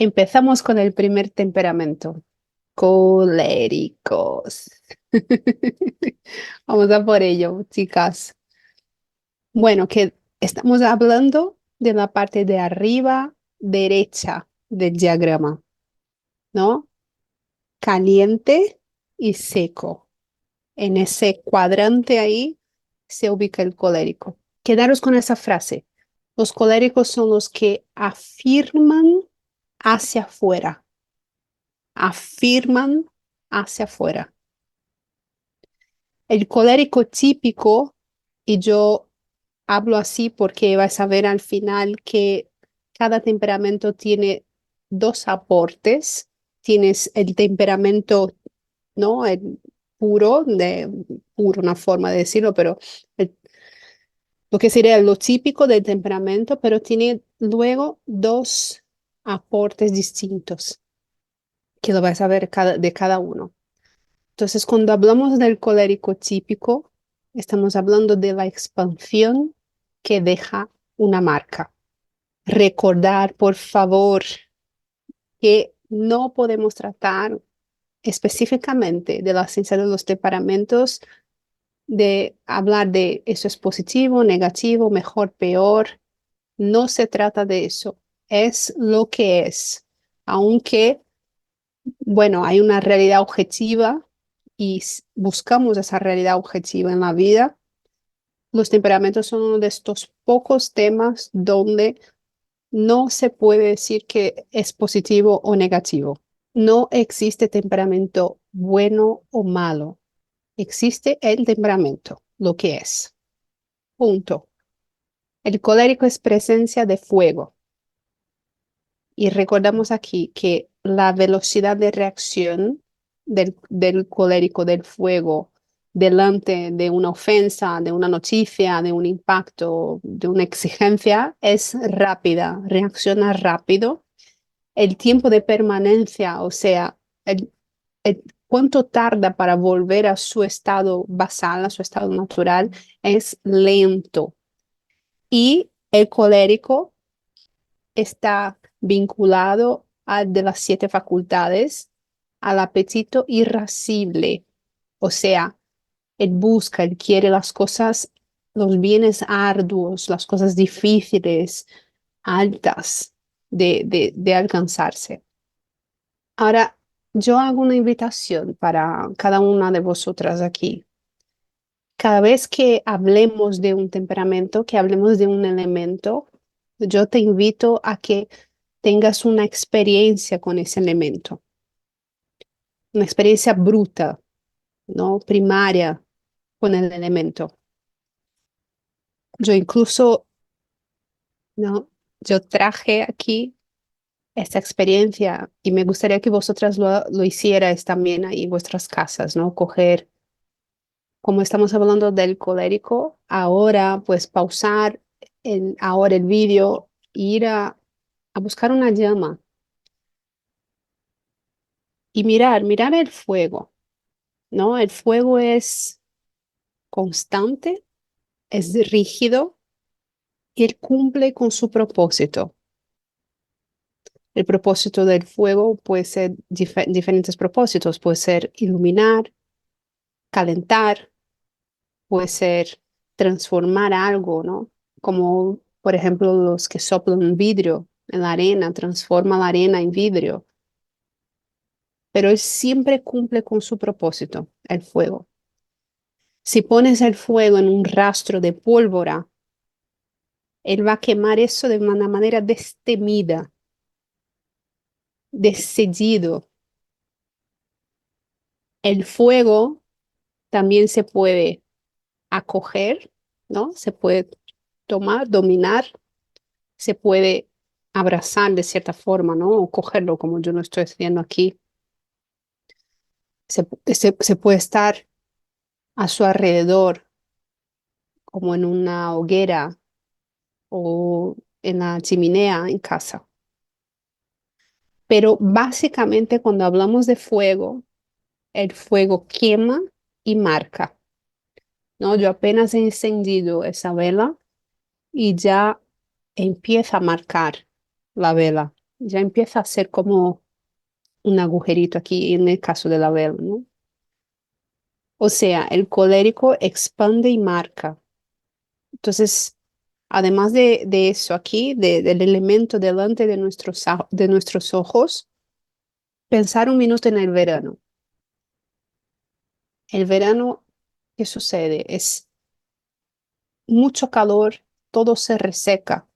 Empezamos con el primer temperamento, coléricos. Vamos a por ello, chicas. Bueno, que estamos hablando de la parte de arriba derecha del diagrama, ¿no? Caliente y seco. En ese cuadrante ahí se ubica el colérico. Quedaros con esa frase. Los coléricos son los que afirman hacia afuera, afirman hacia afuera. El colérico típico, y yo hablo así porque vas a ver al final que cada temperamento tiene dos aportes. Tienes el temperamento, ¿no? El puro, puro, una forma de decirlo, pero el- lo que sería lo típico del temperamento, pero tiene luego dos aportes distintos, que lo vas a ver de cada uno. Entonces, cuando hablamos del colérico típico, estamos hablando de la expansión que deja una marca. Recordar, por favor, que no podemos tratar específicamente de la ciencia de los temperamentos, de hablar de eso es positivo, negativo, mejor, peor. No se trata de eso. Es lo que es. Aunque, bueno, hay una realidad objetiva y buscamos esa realidad objetiva en la vida. Los temperamentos son uno de estos pocos temas donde no se puede decir que es positivo o negativo. No existe temperamento bueno o malo. Existe el temperamento, lo que es. Punto. El colérico es presencia de fuego. Y recordamos aquí que la velocidad de reacción del colérico, del fuego, delante de una ofensa, de una noticia, de un impacto, de una exigencia, es rápida, reacciona rápido. El tiempo de permanencia, o sea, el cuánto tarda para volver a su estado basal, a su estado natural, es lento. Y el colérico está vinculado al de las siete facultades, al apetito irascible. O sea, él busca, él quiere las cosas, los bienes arduos, las cosas difíciles, altas de alcanzarse. Ahora, yo hago una invitación para cada una de vosotras aquí. Cada vez que hablemos de un temperamento, que hablemos de un elemento, yo te invito a que tengas una experiencia con ese elemento, una experiencia bruta, ¿no? Primaria con el elemento. Yo incluso, ¿no? Yo traje aquí esta experiencia y me gustaría que vosotras lo hicierais también ahí en vuestras casas, ¿no? Coger, como estamos hablando del colérico, ahora pues pausar ahora el vídeo, e ir a buscar una llama y mirar el fuego, ¿no? El fuego es constante, es rígido y él cumple con su propósito. El propósito del fuego puede ser diferentes propósitos, puede ser iluminar, calentar, puede ser transformar algo, ¿no? Como por ejemplo los que soplan vidrio en la arena, transforma la arena en vidrio, pero él siempre cumple con su propósito, el fuego. Si pones el fuego en un rastro de pólvora, él va a quemar eso de una manera destemida, decidido. El fuego también se puede acoger, ¿no? Se puede tomar, dominar, se puede abrazar de cierta forma, ¿no? O cogerlo como yo lo estoy haciendo aquí. Se puede estar a su alrededor, como en una hoguera o en la chimenea en casa. Pero básicamente cuando hablamos de fuego, el fuego quema y marca, ¿no? Yo apenas he encendido esa vela y ya empieza a marcar la vela. ya empieza a ser como un agujerito aquí en el caso de la vela, ¿no? O sea, el colérico expande y marca. Entonces, además de eso aquí, del elemento delante de de nuestros ojos, pensar un minuto en el verano. El verano, ¿qué sucede? Es mucho calor, todo se reseca,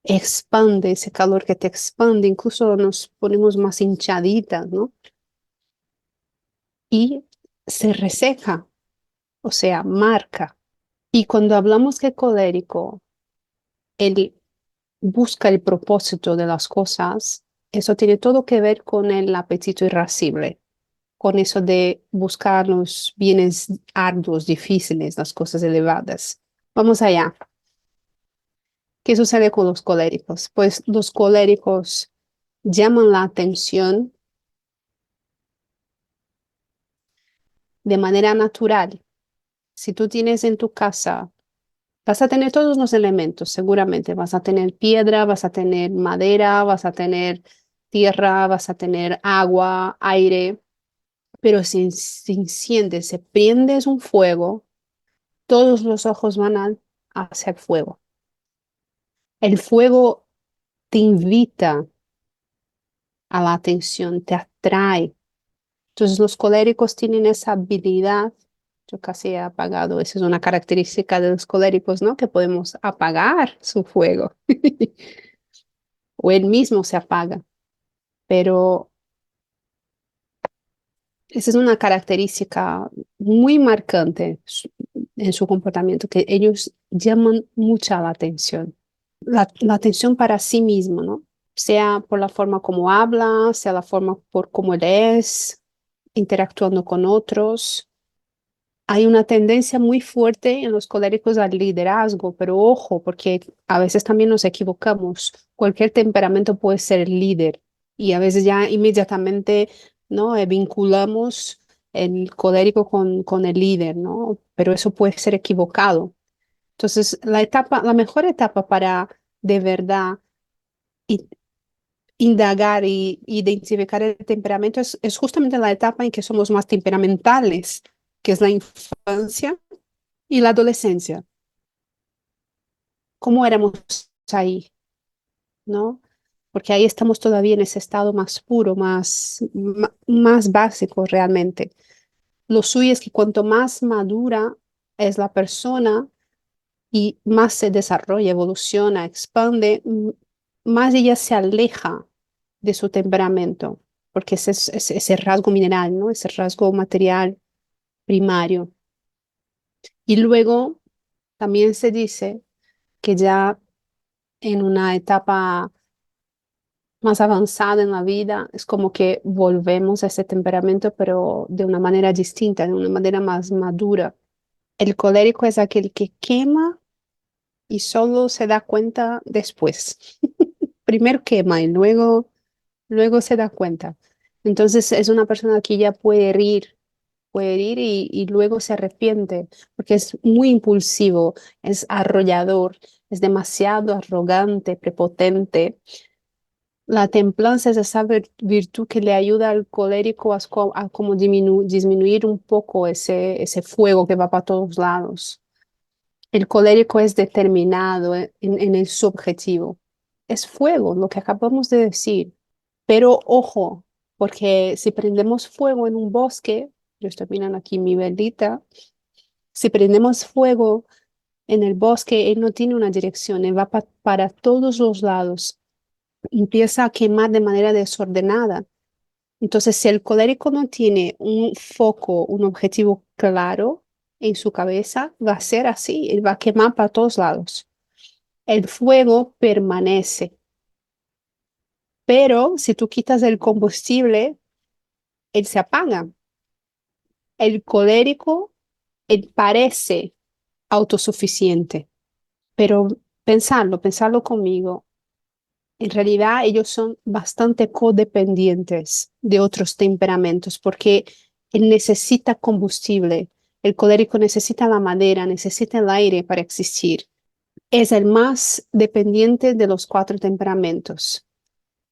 expande ese calor que te expande, incluso nos ponemos más hinchaditas, ¿no? Y se reseca, o sea, marca. Y cuando hablamos de colérico, él busca el propósito de las cosas, eso tiene todo que ver con el apetito irascible, con eso de buscar los bienes arduos, difíciles, las cosas elevadas. Vamos allá. ¿Qué sucede con los coléricos? Pues los coléricos llaman la atención de manera natural. Si tú tienes en tu casa, vas a tener todos los elementos, seguramente. Vas a tener piedra, vas a tener madera, vas a tener tierra, vas a tener agua, aire, pero si se enciende, se prende un fuego, todos los ojos van hacia el fuego. El fuego te invita a la atención, te atrae. Entonces los coléricos tienen esa habilidad. Yo casi he apagado, esa es una característica de los coléricos, ¿no? Que podemos apagar su fuego o él mismo se apaga. Pero esa es una característica muy marcante en su comportamiento, que ellos llaman mucha la atención. La atención para sí mismo, ¿no? Sea por la forma como habla, sea la forma por cómo él es, interactuando con otros. Hay una tendencia muy fuerte en los coléricos al liderazgo, pero ojo, porque a veces también nos equivocamos. Cualquier temperamento puede ser líder y a veces ya inmediatamente, ¿no? Vinculamos el colérico con el líder, ¿no? Pero eso puede ser equivocado. Entonces, la mejor etapa para de verdad i- indagar y identificar el temperamento es justamente la etapa en que somos más temperamentales, que es la infancia y la adolescencia. ¿Cómo éramos ahí, no? Porque ahí estamos todavía en ese estado más puro, más básico realmente. Lo suyo es que cuanto más madura es la persona y más se desarrolla, evoluciona, expande, más ella se aleja de su temperamento, porque ese rasgo mineral, ¿no? Ese rasgo material primario. Y luego también se dice que ya en una etapa más avanzada en la vida, es como que volvemos a ese temperamento, pero de una manera distinta, de una manera más madura. El colérico es aquel que quema y solo se da cuenta después. Primero quema y luego se da cuenta. Entonces es una persona que ya puede herir y luego se arrepiente, porque es muy impulsivo, es arrollador, es demasiado arrogante, prepotente. La templanza es esa virtud que le ayuda al colérico a como disminuir un poco ese fuego que va para todos lados. El colérico es determinado en su objetivo. Es fuego, lo que acabamos de decir. Pero ojo, porque si prendemos fuego en un bosque, yo estoy mirando aquí mi velita, si prendemos fuego en el bosque, él no tiene una dirección, él va para todos los lados, empieza a quemar de manera desordenada. Entonces, si el colérico no tiene un foco, un objetivo claro en su cabeza, va a ser así, él va a quemar para todos lados. El fuego permanece, pero si tú quitas el combustible, él se apaga. El colérico, él parece autosuficiente, pero pensarlo conmigo. En realidad ellos son bastante codependientes de otros temperamentos porque él necesita combustible, el colérico necesita la madera, necesita el aire para existir. Es el más dependiente de los cuatro temperamentos.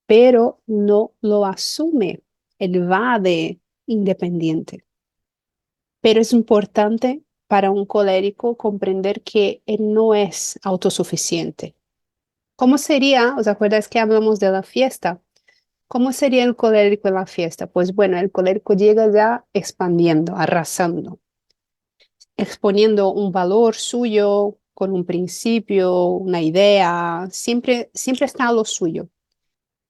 pero no lo asume. Él va de independiente. Pero es importante para un colérico comprender que él no es autosuficiente. ¿Cómo sería? ¿Os acuerdas que hablamos de la fiesta? ¿Cómo sería el colérico en la fiesta? Pues bueno, el colérico llega ya expandiendo, arrasando, exponiendo un valor suyo con un principio, una idea, siempre está lo suyo.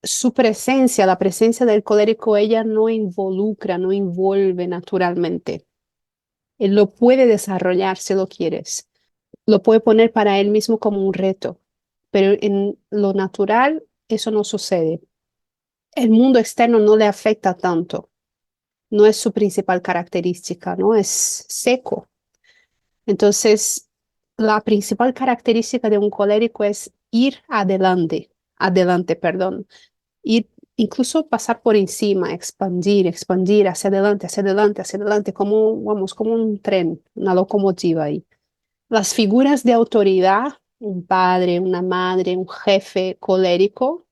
Su presencia, la presencia del colérico, ella no involucra, no envuelve naturalmente. Él lo puede desarrollar si lo quieres, lo puede poner para él mismo como un reto, pero en lo natural eso no sucede. El mundo externo no le afecta tanto, no es su principal característica, ¿no? Es seco. Entonces, la principal característica de un colérico es ir adelante, perdón, ir, incluso pasar por encima, expandir hacia adelante, hacia adelante, hacia adelante, como, vamos, como un tren, una locomotiva ahí. Las figuras de autoridad, un padre, una madre, un jefe colérico,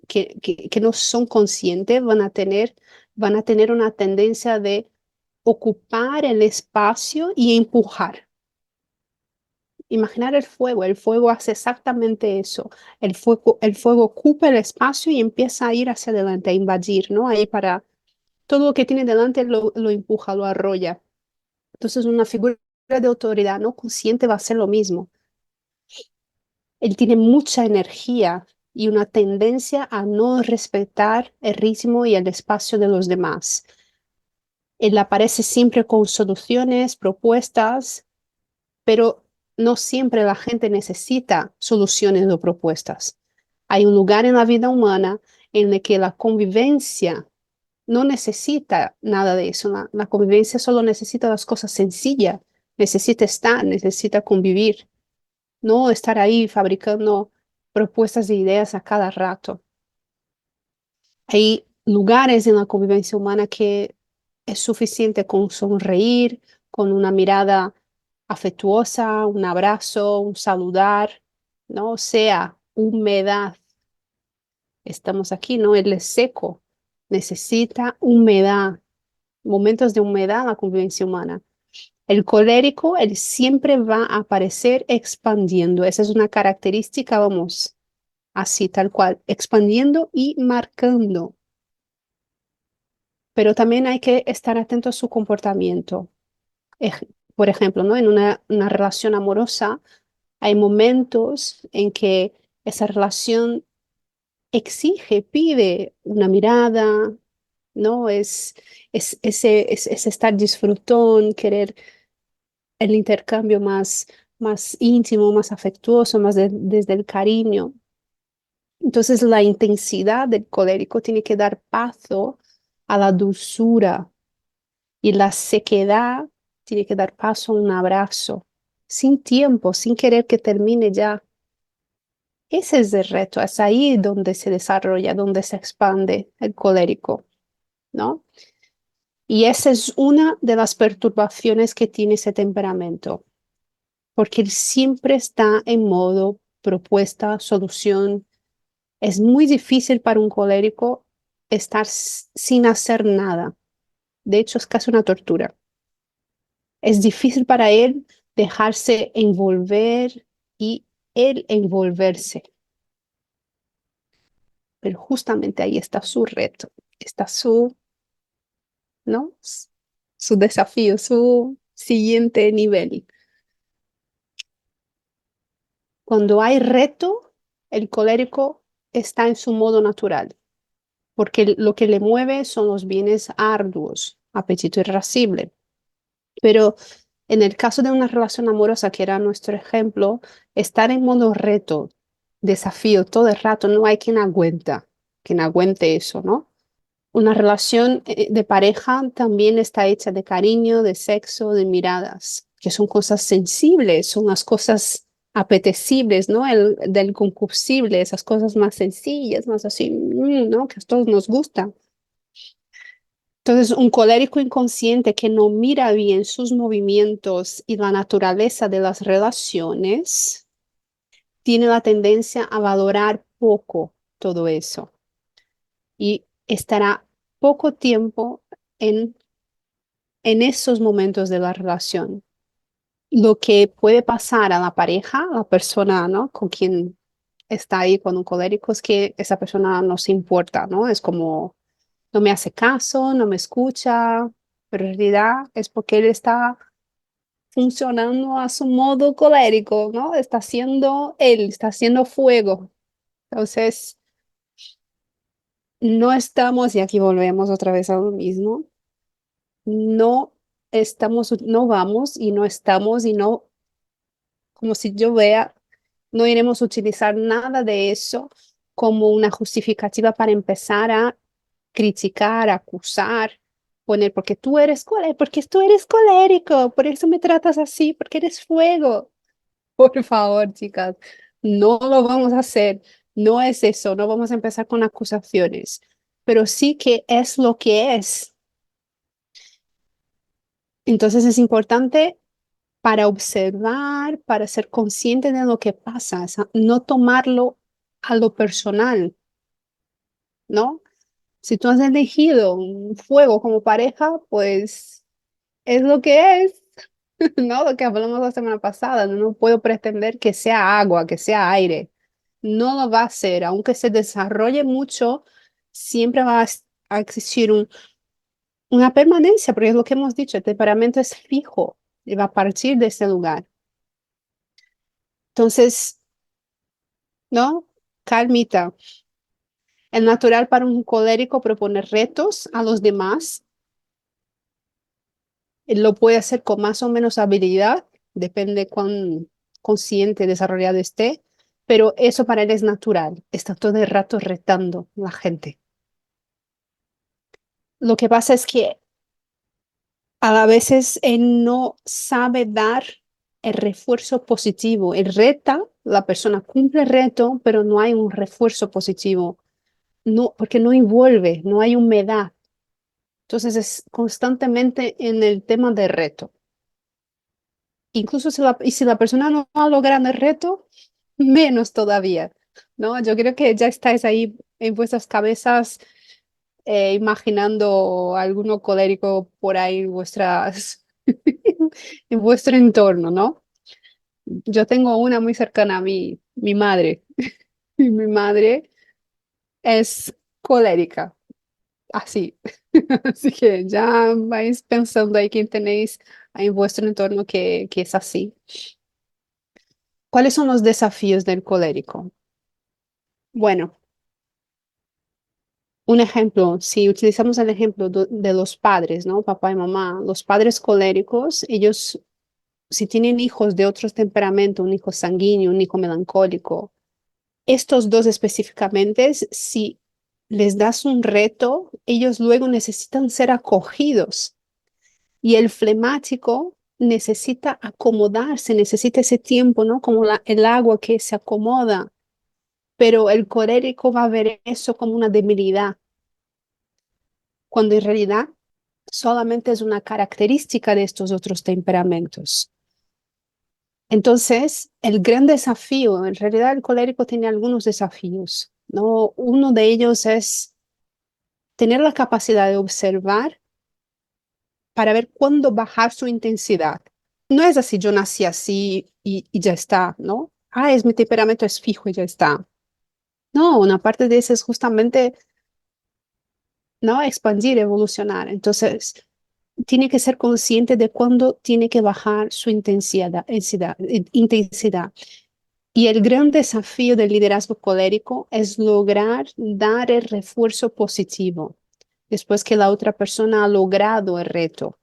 que no son conscientes, van a tener una tendencia de ocupar el espacio y empujar. Imaginar el fuego hace exactamente eso. El fuego ocupa el espacio y empieza a ir hacia adelante, a invadir, ¿no? Ahí para todo lo que tiene delante lo empuja, lo arrolla. Entonces, una figura de autoridad no consciente va a hacer lo mismo. Él tiene mucha energía y una tendencia a no respetar el ritmo y el espacio de los demás. Él aparece siempre con soluciones, propuestas, pero no siempre la gente necesita soluciones o propuestas. Hay un lugar en la vida humana en el que la convivencia no necesita nada de eso. La convivencia solo necesita las cosas sencillas, necesita estar, necesita convivir, no estar ahí fabricando propuestas de ideas a cada rato. Hay lugares en la convivencia humana que es suficiente con sonreír, con una mirada afectuosa, un abrazo, un saludar, ¿no? O sea, humedad. Estamos aquí, ¿no? Él es seco, necesita humedad, momentos de humedad en la convivencia humana. El colérico, él siempre va a aparecer expandiendo. Esa es una característica, vamos, así, tal cual, expandiendo y marcando. Pero también hay que estar atento a su comportamiento. Por ejemplo, ¿no? En una relación amorosa hay momentos en que esa relación exige, pide una mirada, ¿no? Es estar disfrutón, querer el intercambio más íntimo, más afectuoso, desde el cariño. Entonces la intensidad del colérico tiene que dar paso a la dulzura y la sequedad tiene que dar paso a un abrazo, sin tiempo, sin querer que termine ya. Ese es el reto, es ahí donde se desarrolla, donde se expande el colérico, ¿no? Y esa es una de las perturbaciones que tiene ese temperamento, porque él siempre está en modo propuesta, solución. Es muy difícil para un colérico estar sin hacer nada. De hecho, es casi una tortura. Es difícil para él dejarse envolver y él envolverse. Pero justamente ahí está su reto, está su, ¿no? Su desafío, su siguiente nivel. Cuando hay reto, el colérico está en su modo natural, porque lo que le mueve son los bienes arduos, apetito irascible. Pero en el caso de una relación amorosa, que era nuestro ejemplo, estar en modo reto, desafío todo el rato, no hay quien aguente eso, ¿no? Una relación de pareja también está hecha de cariño, de sexo, de miradas, que son cosas sensibles, son las cosas apetecibles, ¿no? Del concupiscible, esas cosas más sencillas, más así, ¿no? Que a todos nos gustan. Entonces, un colérico inconsciente que no mira bien sus movimientos y la naturaleza de las relaciones, tiene la tendencia a valorar poco todo eso. y estará poco tiempo en, en esos momentos de la relación. Lo que puede pasar a la pareja, a la persona, ¿no? Con quien está ahí con un colérico es que esa persona no se importa, ¿no? Es como, no me hace caso, no me escucha, pero en realidad es porque él está funcionando a su modo colérico, ¿no? Está haciendo él, está haciendo fuego. Entonces, no estamos, y aquí volvemos otra vez a lo mismo, no estamos, no vamos y no estamos y no, como si yo vea, no iremos a utilizar nada de eso como una justificativa para empezar a criticar, acusar, poner, porque tú eres colérico, por eso me tratas así, porque eres fuego. Por favor, chicas, no lo vamos a hacer. No es eso, no vamos a empezar con acusaciones, pero sí que es lo que es. Entonces es importante para observar, para ser consciente de lo que pasa, o sea, no tomarlo a lo personal, ¿no? Si tú has elegido un fuego como pareja, pues es lo que es, ¿no? Lo que hablamos la semana pasada, no puedo pretender que sea agua, que sea aire. No lo va a hacer, aunque se desarrolle mucho, siempre va a existir una permanencia, porque es lo que hemos dicho, el temperamento es fijo y va a partir de ese lugar. Entonces, ¿no? Calmita. El natural para un colérico proponer retos a los demás. Él lo puede hacer con más o menos habilidad, depende cuán consciente, desarrollado esté, pero eso para él es natural. Está todo el rato retando a la gente. Lo que pasa es que a veces él no sabe dar el refuerzo positivo. Él reta, la persona cumple el reto, pero no hay un refuerzo positivo. No, porque no envuelve, no hay humedad. Entonces es constantemente en el tema de reto. Incluso si la persona no ha logrado el reto, menos todavía, ¿no? Yo creo que ya estáis ahí en vuestras cabezas imaginando alguno colérico por ahí en vuestras, en vuestro entorno, ¿no? Yo tengo una muy cercana a mí, mi madre. Mi madre es colérica, así. Así que ya vais pensando ahí quién tenéis ahí en vuestro entorno que es así. ¿Cuáles son los desafíos del colérico? Bueno, un ejemplo, si utilizamos el ejemplo de los padres, ¿no? Papá y mamá, los padres coléricos, ellos, si tienen hijos de otros temperamentos, un hijo sanguíneo, un hijo melancólico, estos dos específicamente, si les das un reto, ellos luego necesitan ser acogidos y el flemático necesita acomodarse, necesita ese tiempo, ¿no? Como el agua que se acomoda, pero el colérico va a ver eso como una debilidad, cuando en realidad solamente es una característica de estos otros temperamentos. Entonces, el gran desafío, en realidad el colérico tiene algunos desafíos, ¿no? Uno de ellos es tener la capacidad de observar para ver cuándo bajar su intensidad. No es así, yo nací así y ya está, ¿no? Ah, es mi temperamento es fijo y ya está. No, una parte de eso es justamente, ¿no? Expandir, evolucionar. Entonces, tiene que ser consciente de cuándo tiene que bajar su intensidad. Y el gran desafío del liderazgo colérico es lograr dar el refuerzo positivo después que la otra persona ha logrado el reto.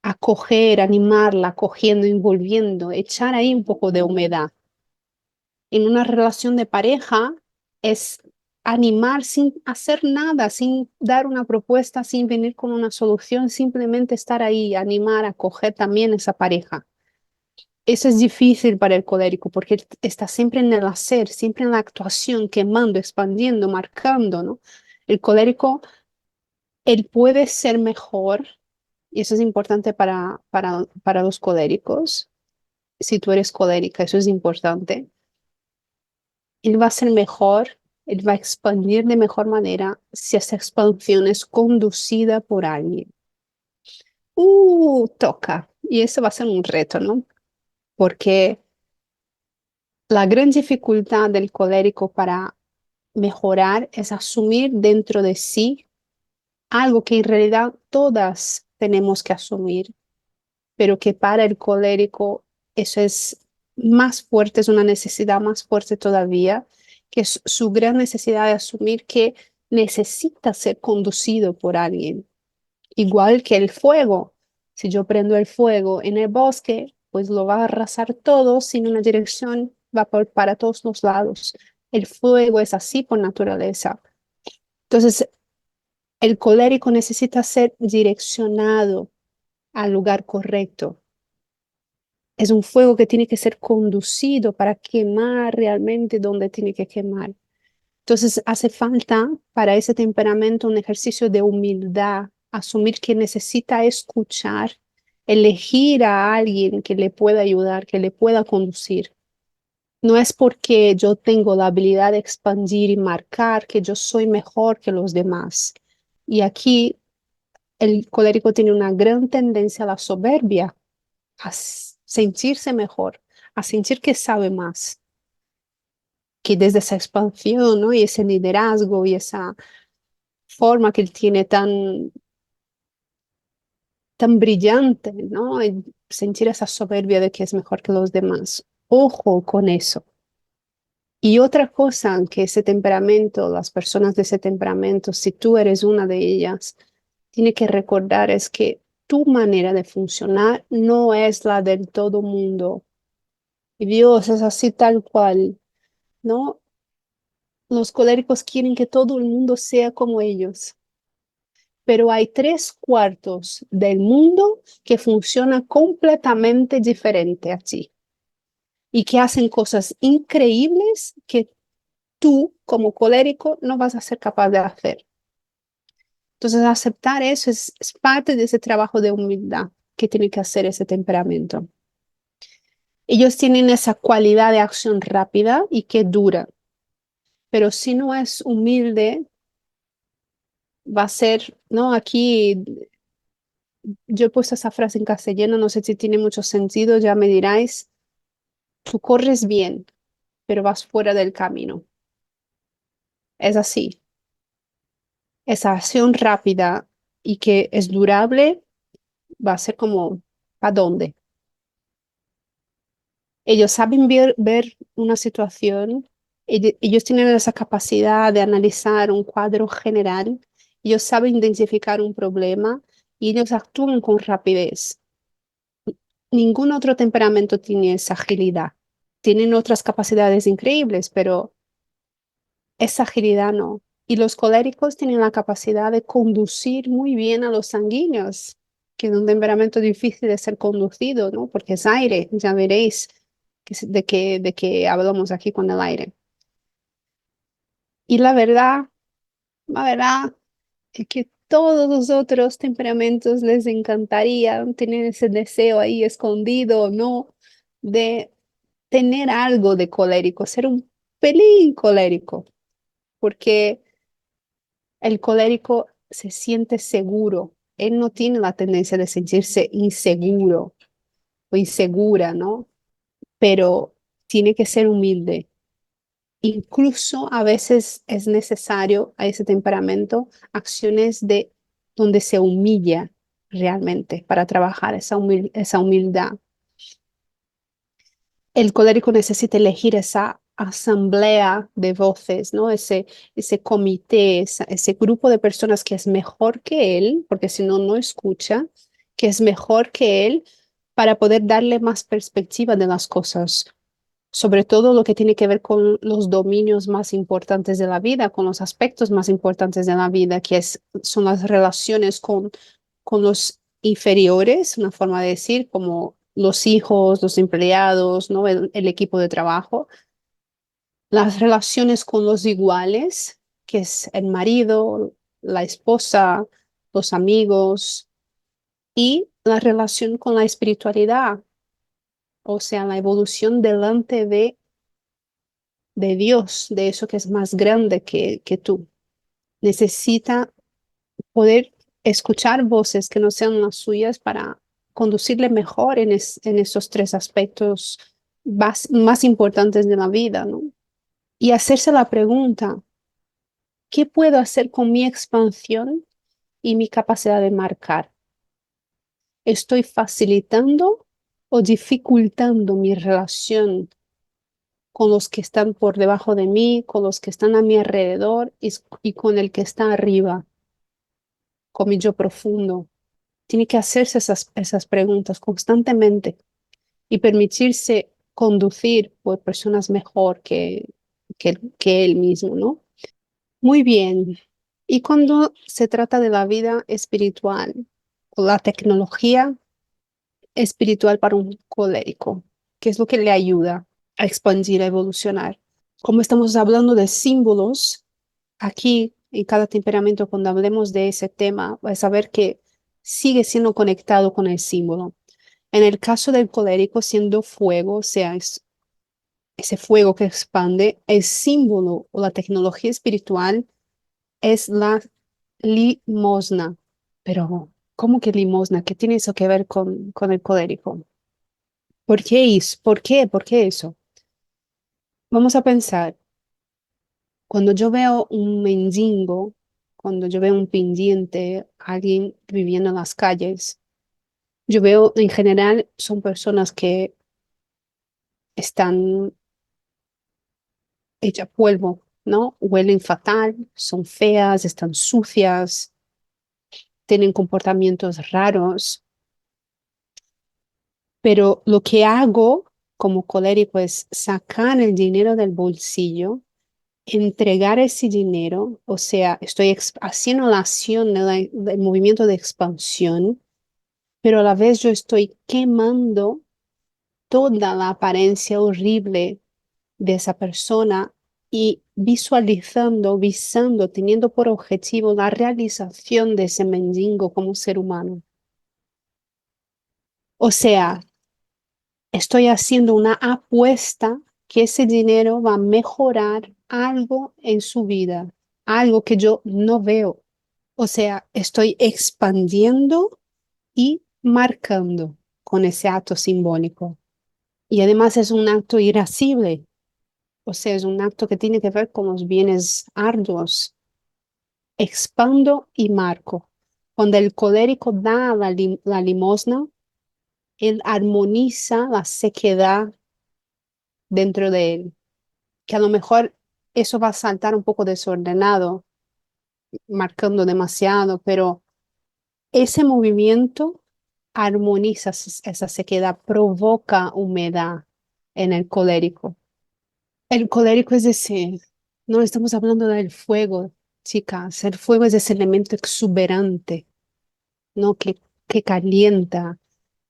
Acoger, animarla, acogiendo, envolviendo, echar ahí un poco de humedad. En una relación de pareja es animar sin hacer nada, sin dar una propuesta, sin venir con una solución, simplemente estar ahí, animar, acoger también esa pareja. Eso es difícil para el colérico porque él está siempre en el hacer, siempre en la actuación, quemando, expandiendo, marcando, ¿no? El colérico, él puede ser mejor, y eso es importante para los coléricos. Si tú eres colérica, eso es importante. Él va a ser mejor él va a expandir de mejor manera si esa expansión es conducida por alguien. Toca. Y eso va a ser un reto, ¿no? Porque la gran dificultad del colérico para mejorar es asumir dentro de sí algo que en realidad todas tenemos que asumir, pero que para el colérico eso es más fuerte, es una necesidad más fuerte todavía, que es su gran necesidad de asumir que necesita ser conducido por alguien. Igual que el fuego. Si yo prendo el fuego en el bosque, pues lo va a arrasar todo sin una dirección, va para todos los lados. El fuego es así por naturaleza. Entonces, el colérico necesita ser direccionado al lugar correcto. Es un fuego que tiene que ser conducido para quemar realmente donde tiene que quemar. Entonces hace falta para ese temperamento un ejercicio de humildad, asumir que necesita escuchar, elegir a alguien que le pueda ayudar, que le pueda conducir. No es porque yo tengo la habilidad de expandir y marcar que yo soy mejor que los demás. Y aquí el colérico tiene una gran tendencia a la soberbia, a sentirse mejor, a sentir que sabe más, que desde esa expansión, ¿no? Y ese liderazgo y esa forma que él tiene tan brillante, ¿no? Y sentir esa soberbia de que es mejor que los demás. Ojo con eso. Y otra cosa que ese temperamento, las personas de ese temperamento, si tú eres una de ellas, tiene que recordar es que tu manera de funcionar no es la del todo mundo. Y Dios es así tal cual, ¿no? Los coléricos quieren que todo el mundo sea como ellos, pero hay tres cuartos del mundo que funciona completamente diferente a ti y que hacen cosas increíbles que tú como colérico no vas a ser capaz de hacer. Entonces, aceptar eso es parte de ese trabajo de humildad que tiene que hacer ese temperamento. Ellos tienen esa cualidad de acción rápida y que dura, pero si no es humilde, va a ser, ¿no? Aquí yo he puesto esa frase en castellano, no sé si tiene mucho sentido, ya me diráis. Tú corres bien, pero vas fuera del camino. Es así. Esa acción rápida y que es durable va a ser como, ¿a dónde? Ellos saben ver una situación, ellos tienen esa capacidad de analizar un cuadro general, ellos saben identificar un problema y ellos actúan con rapidez. Ningún otro temperamento tiene esa agilidad. Tienen otras capacidades increíbles, pero esa agilidad no. Y los coléricos tienen la capacidad de conducir muy bien a los sanguíneos, que es un temperamento difícil de ser conducido, ¿no? Porque es aire, ya veréis de qué hablamos aquí con el aire. Y la verdad es que todos los otros temperamentos les encantaría tener ese deseo ahí escondido, ¿no? De tener algo de colérico, ser un pelín colérico, porque el colérico se siente seguro. Él no tiene la tendencia de sentirse inseguro o insegura, ¿no? Pero tiene que ser humilde. Incluso a veces es necesario a ese temperamento acciones de donde se humilla realmente para trabajar esa humildad. El colérico necesita elegir esa asamblea de voces, ¿no? Ese comité, ese grupo de personas que es mejor que él, porque si no, no escucha, que es mejor que él para poder darle más perspectiva de las cosas, sobre todo lo que tiene que ver con los dominios más importantes de la vida, con los aspectos más importantes de la vida, son las relaciones con los inferiores, una forma de decir, como los hijos, los empleados, ¿no? El equipo de trabajo, las relaciones con los iguales, que es el marido, la esposa, los amigos, y la relación con la espiritualidad, o sea, la evolución delante de de Dios, de eso que es más grande que tú. Necesita poder escuchar voces que no sean las suyas para conducirle mejor en esos tres aspectos más importantes de la vida, ¿no? Y hacerse la pregunta, ¿qué puedo hacer con mi expansión y mi capacidad de marcar? ¿Estoy facilitando o dificultando mi relación con los que están por debajo de mí, con los que están a mi alrededor y con el que está arriba, con mi yo profundo? Tiene que hacerse esas preguntas constantemente y permitirse conducir por personas mejor que él mismo, ¿no? Muy bien. Y cuando se trata de la vida espiritual o la tecnología espiritual para un colérico, ¿qué es lo que le ayuda a expandir, a evolucionar? Como estamos hablando de símbolos, aquí en cada temperamento, cuando hablemos de ese tema, vas a ver que sigue siendo conectado con el símbolo. En el caso del colérico, siendo fuego, o sea, es ese fuego que expande, el símbolo o la tecnología espiritual es la limosna. Pero, ¿cómo que limosna? ¿Qué tiene eso que ver con el colérico? ¿Por qué eso? ¿Por qué? ¿Por qué eso? Vamos a pensar, cuando yo veo un mendigo, cuando yo veo un pendiente, alguien viviendo en las calles, yo veo en general son personas que están hechas polvo, ¿no? Huelen fatal, son feas, están sucias, tienen comportamientos raros, pero lo que hago como colérico es sacar el dinero del bolsillo, entregar ese dinero, o sea, estoy haciendo la acción del movimiento de expansión, pero a la vez yo estoy quemando toda la apariencia horrible de esa persona y visualizando, visando, teniendo por objetivo la realización de ese mendigo como ser humano. O sea, estoy haciendo una apuesta que ese dinero va a mejorar algo en su vida, algo que yo no veo. O sea, estoy expandiendo y marcando con ese acto simbólico. Y además es un acto irascible, o sea, es un acto que tiene que ver con los bienes arduos. Expando y marco. Cuando el colérico da la limosna, él armoniza la sequedad dentro de él, que a lo mejor eso va a saltar un poco desordenado, marcando demasiado, pero ese movimiento armoniza esa sequedad, provoca humedad en el colérico. El colérico es ese, no estamos hablando del fuego, chicas, el fuego es ese elemento exuberante, ¿no? Que calienta,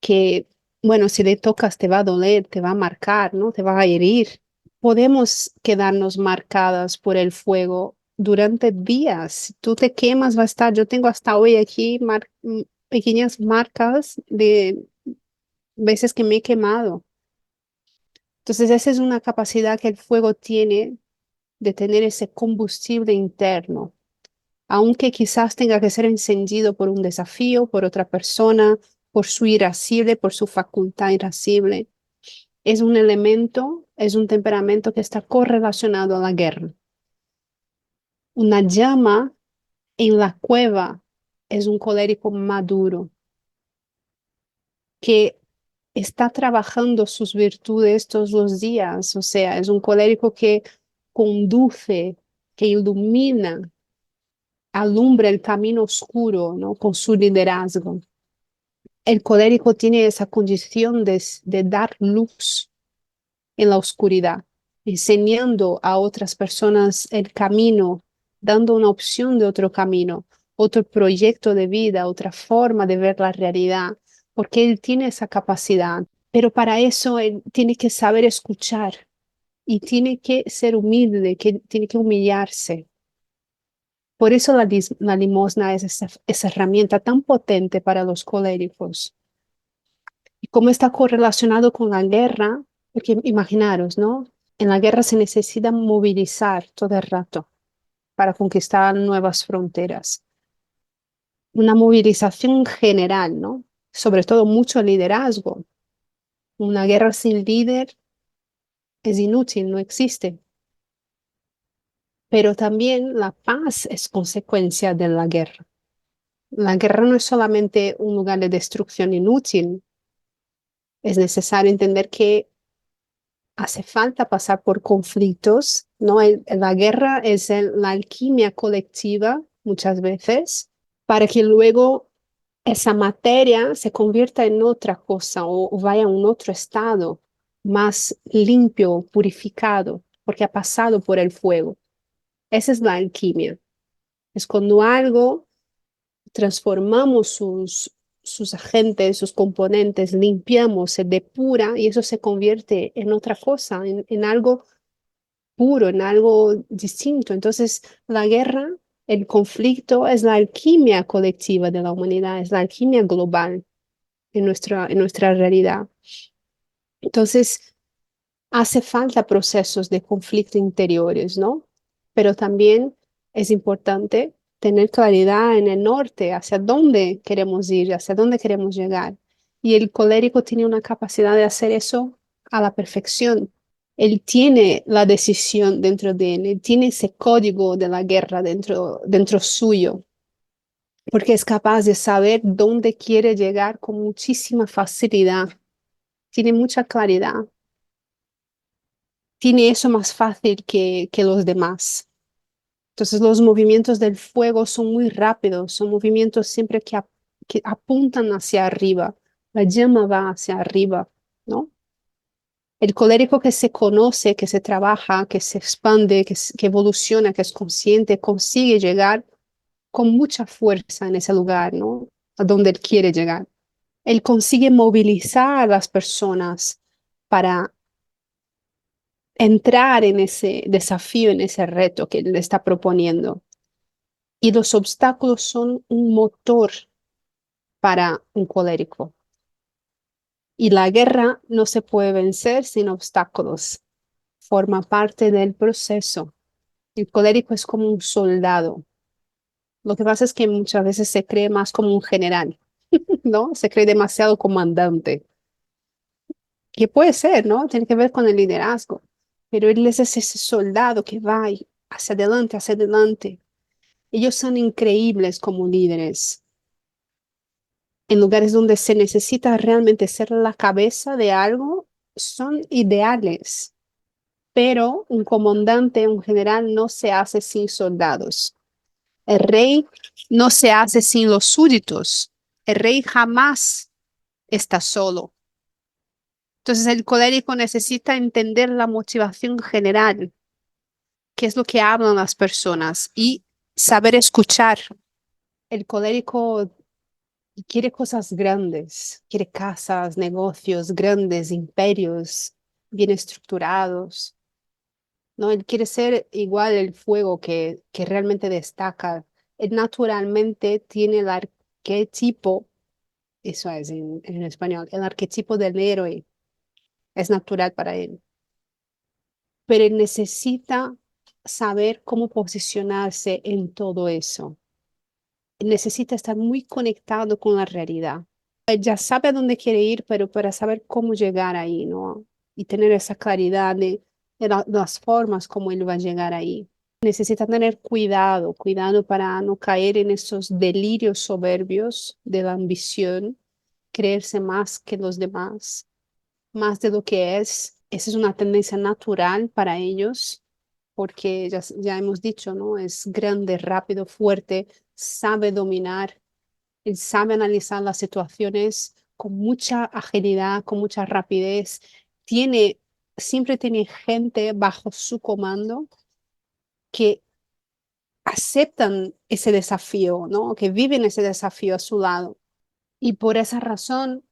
que, bueno, si le tocas te va a doler, te va a marcar, ¿no? Te va a herir. Podemos quedarnos marcadas por el fuego durante días. Si tú te quemas, va a estar. Yo tengo hasta hoy aquí pequeñas marcas de veces que me he quemado. Entonces, esa es una capacidad que el fuego tiene de tener ese combustible interno, aunque quizás tenga que ser encendido por un desafío, por otra persona, por su irascible, por su facultad irascible. Es un elemento, es un temperamento que está correlacionado a la guerra. Una llama en la cueva es un colérico maduro que está trabajando sus virtudes todos los días, o sea, es un colérico que conduce, que ilumina, alumbra el camino oscuro, ¿no? Con su liderazgo. El colérico tiene esa condición de dar luz en la oscuridad, enseñando a otras personas el camino, dando una opción de otro camino, otro proyecto de vida, otra forma de ver la realidad, porque él tiene esa capacidad. Pero para eso él tiene que saber escuchar y tiene que ser humilde, que tiene que humillarse. Por eso la limosna es esa herramienta tan potente para los coléricos. Y cómo está correlacionado con la guerra, porque imaginaros, ¿no? En la guerra se necesita movilizar todo el rato para conquistar nuevas fronteras. Una movilización general, ¿no? Sobre todo mucho liderazgo. Una guerra sin líder es inútil, no existe. Pero también la paz es consecuencia de la guerra. La guerra no es solamente un lugar de destrucción inútil, es necesario entender que hace falta pasar por conflictos, ¿no? La guerra es la alquimia colectiva muchas veces para que luego esa materia se convierta en otra cosa o vaya a un otro estado más limpio, purificado, porque ha pasado por el fuego. Esa es la alquimia. Es cuando algo transformamos sus agentes, sus componentes, limpiamos, se depura y eso se convierte en otra cosa, en algo puro, en algo distinto. Entonces, la guerra, el conflicto es la alquimia colectiva de la humanidad, es la alquimia global en nuestra realidad. Entonces, hace falta procesos de conflicto interiores, ¿no? Pero también es importante tener claridad en el norte, hacia dónde queremos ir, hacia dónde queremos llegar. Y el colérico tiene una capacidad de hacer eso a la perfección. Él tiene la decisión dentro de él, él tiene ese código de la guerra dentro suyo, porque es capaz de saber dónde quiere llegar con muchísima facilidad. Tiene mucha claridad, tiene eso más fácil que los demás. Entonces los movimientos del fuego son muy rápidos, son movimientos siempre que apuntan hacia arriba, la llama va hacia arriba, ¿no? El colérico que se conoce, que se trabaja, que se expande, que evoluciona, que es consciente, consigue llegar con mucha fuerza en ese lugar, ¿no? A donde él quiere llegar. Él consigue movilizar a las personas para entrar en ese desafío, en ese reto que él está proponiendo. Y los obstáculos son un motor para un colérico. Y la guerra no se puede vencer sin obstáculos. Forma parte del proceso. El colérico es como un soldado. Lo que pasa es que muchas veces se cree más como un general, ¿no? Se cree demasiado comandante. Que puede ser, ¿no? Tiene que ver con el liderazgo. Pero él es ese soldado que va hacia adelante, hacia adelante. Ellos son increíbles como líderes. En lugares donde se necesita realmente ser la cabeza de algo, son ideales. Pero un comandante, un general, no se hace sin soldados. El rey no se hace sin los súbditos. El rey jamás está solo. Entonces el colérico necesita entender la motivación general, qué es lo que hablan las personas y saber escuchar. El colérico quiere cosas grandes, quiere casas, negocios grandes, imperios bien estructurados. ¿No? Él quiere ser igual el fuego que realmente destaca. Él naturalmente tiene el arquetipo, eso es en español, el arquetipo del héroe. Es natural para él. Pero él necesita saber cómo posicionarse en todo eso. Él necesita estar muy conectado con la realidad. Él ya sabe a dónde quiere ir, pero para saber cómo llegar ahí, ¿no? Y tener esa claridad de las formas como él va a llegar ahí. Necesita tener cuidado, cuidado para no caer en esos delirios soberbios de la ambición, creerse más que los demás, más de lo que es. Esa es una tendencia natural para ellos, porque ya hemos dicho, ¿no? Es grande, rápido, fuerte, sabe dominar, él sabe analizar las situaciones con mucha agilidad, con mucha rapidez. Tiene, siempre tiene gente bajo su comando que aceptan ese desafío, ¿no? Que viven ese desafío a su lado. Y por esa razón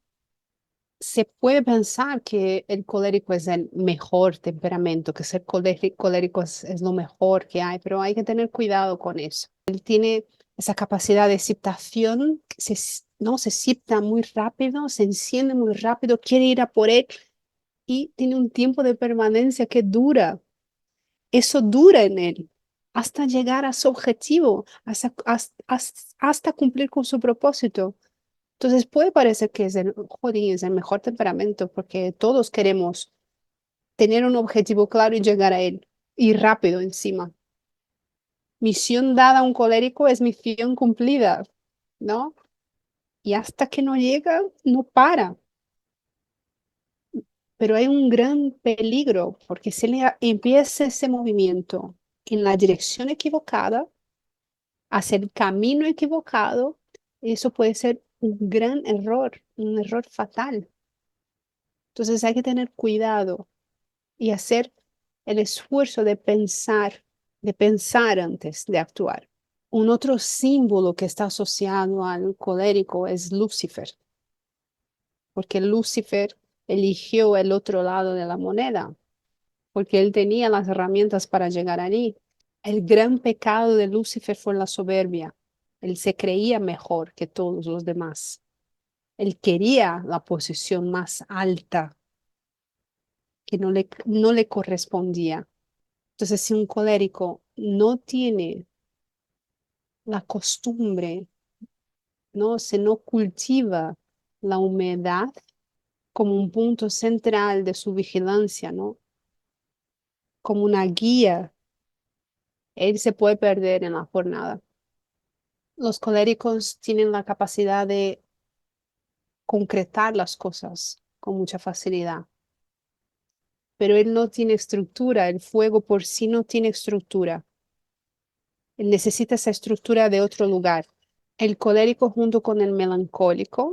se puede pensar que el colérico es el mejor temperamento, que ser colérico es lo mejor que hay, pero hay que tener cuidado con eso. Él tiene esa capacidad de excitación, ¿no? Se excita muy rápido, se enciende muy rápido, quiere ir a por él y tiene un tiempo de permanencia que dura. Eso dura en él hasta llegar a su objetivo, hasta cumplir con su propósito. Entonces puede parecer que jolín, es el mejor temperamento porque todos queremos tener un objetivo claro y llegar a él y rápido encima. Misión dada a un colérico es misión cumplida, ¿no? Y hasta que no llega, no para. Pero hay un gran peligro porque si le empieza ese movimiento en la dirección equivocada, hacia el camino equivocado, eso puede ser un gran error, un error fatal. Entonces hay que tener cuidado y hacer el esfuerzo de pensar antes de actuar. Un otro símbolo que está asociado al colérico es Lucifer, porque Lucifer eligió el otro lado de la moneda, porque él tenía las herramientas para llegar allí. El gran pecado de Lucifer fue la soberbia. Él se creía mejor que todos los demás. Él quería la posición más alta que no le correspondía. Entonces, si un colérico no tiene la costumbre, ¿no? Se no cultiva la humedad como un punto central de su vigilancia, ¿no? Como una guía, él se puede perder en la jornada. Los coléricos tienen la capacidad de concretar las cosas con mucha facilidad, pero él no tiene estructura, el fuego por sí no tiene estructura. Él necesita esa estructura de otro lugar. El colérico junto con el melancólico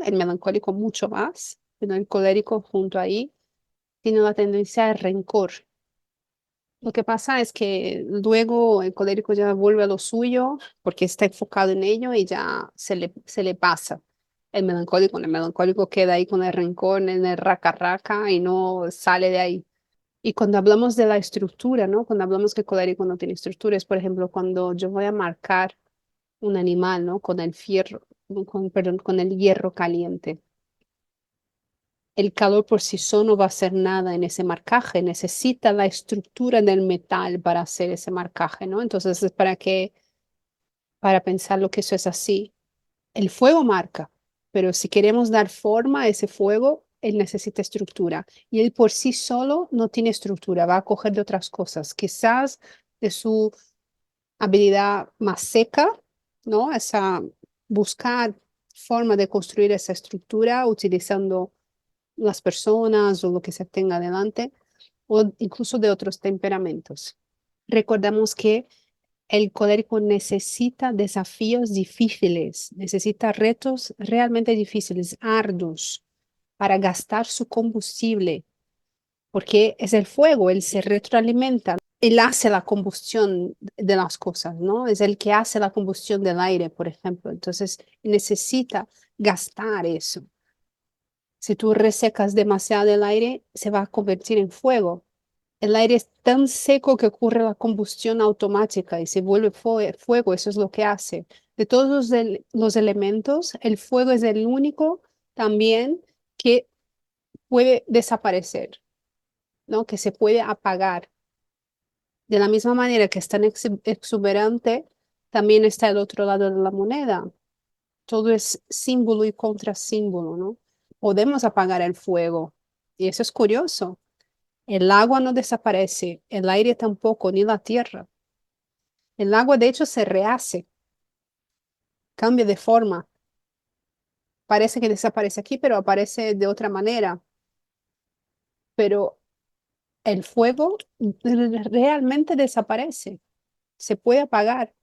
mucho más, pero el colérico junto ahí tiene la tendencia al rencor. Lo que pasa es que luego el colérico ya vuelve a lo suyo porque está enfocado en ello y ya se le pasa. El melancólico queda ahí con el rencor en el raca raca y no sale de ahí. Y cuando hablamos de la estructura, ¿no? Cuando hablamos que el colérico no tiene estructura, es por ejemplo cuando yo voy a marcar un animal, ¿no? Con el fierro, perdón, con el hierro caliente. El calor por sí solo no va a hacer nada en ese marcaje, necesita la estructura del metal para hacer ese marcaje, ¿no? Entonces es para pensar lo que eso es así. El fuego marca, pero si queremos dar forma a ese fuego, él necesita estructura y él por sí solo no tiene estructura, va a coger de otras cosas, quizás de su habilidad más seca, ¿no? Esa buscar forma de construir esa estructura utilizando las personas o lo que se tenga adelante, o incluso de otros temperamentos. Recordamos que el colérico necesita desafíos difíciles, necesita retos realmente difíciles, arduos, para gastar su combustible, porque es el fuego, él se retroalimenta, él hace la combustión de las cosas, ¿no? Es el que hace la combustión del aire, por ejemplo. Entonces, necesita gastar eso. Si tú resecas demasiado el aire, se va a convertir en fuego. El aire es tan seco que ocurre la combustión automática y se vuelve fuego. Eso es lo que hace. De todos los elementos, el fuego es el único también que puede desaparecer, ¿no? Que se puede apagar. De la misma manera que es tan exuberante, también está el otro lado de la moneda. Todo es símbolo y contrasímbolo, ¿no? Podemos apagar el fuego. Y eso es curioso. El agua no desaparece, el aire tampoco, ni la tierra. El agua, de hecho, se rehace, cambia de forma. Parece que desaparece aquí, pero aparece de otra manera. Pero el fuego realmente desaparece, se puede apagar.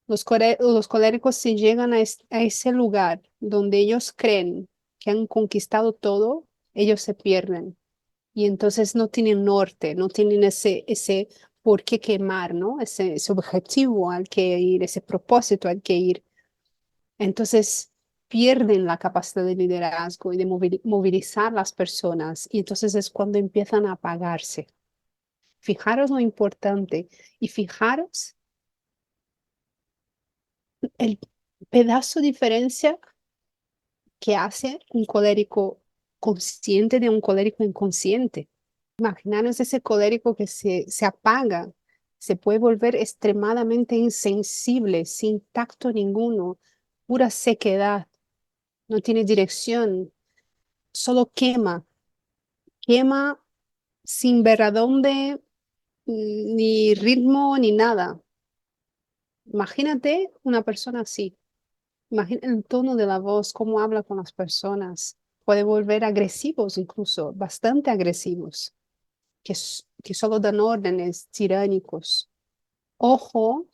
Los coléricos, si llegan a ese lugar donde ellos creen que han conquistado todo, ellos se pierden y entonces no tienen norte, no tienen ese por qué quemar, ¿no? Ese objetivo al que ir, ese propósito al que ir. Entonces pierden la capacidad de liderazgo y de movilizar las personas y entonces es cuando empiezan a apagarse. Fijaros lo importante y fijaros el pedazo de diferencia que hace un colérico consciente de un colérico inconsciente. Imaginaros ese colérico que se apaga, se puede volver extremadamente insensible, sin tacto ninguno, pura sequedad, no tiene dirección, solo quema, quema sin ver a dónde, ni ritmo, ni nada. Imagínate una persona así. Imagina el tono de la voz, cómo habla con las personas. Puede volver agresivos incluso, bastante agresivos, que solo dan órdenes tiránicos. Ojo,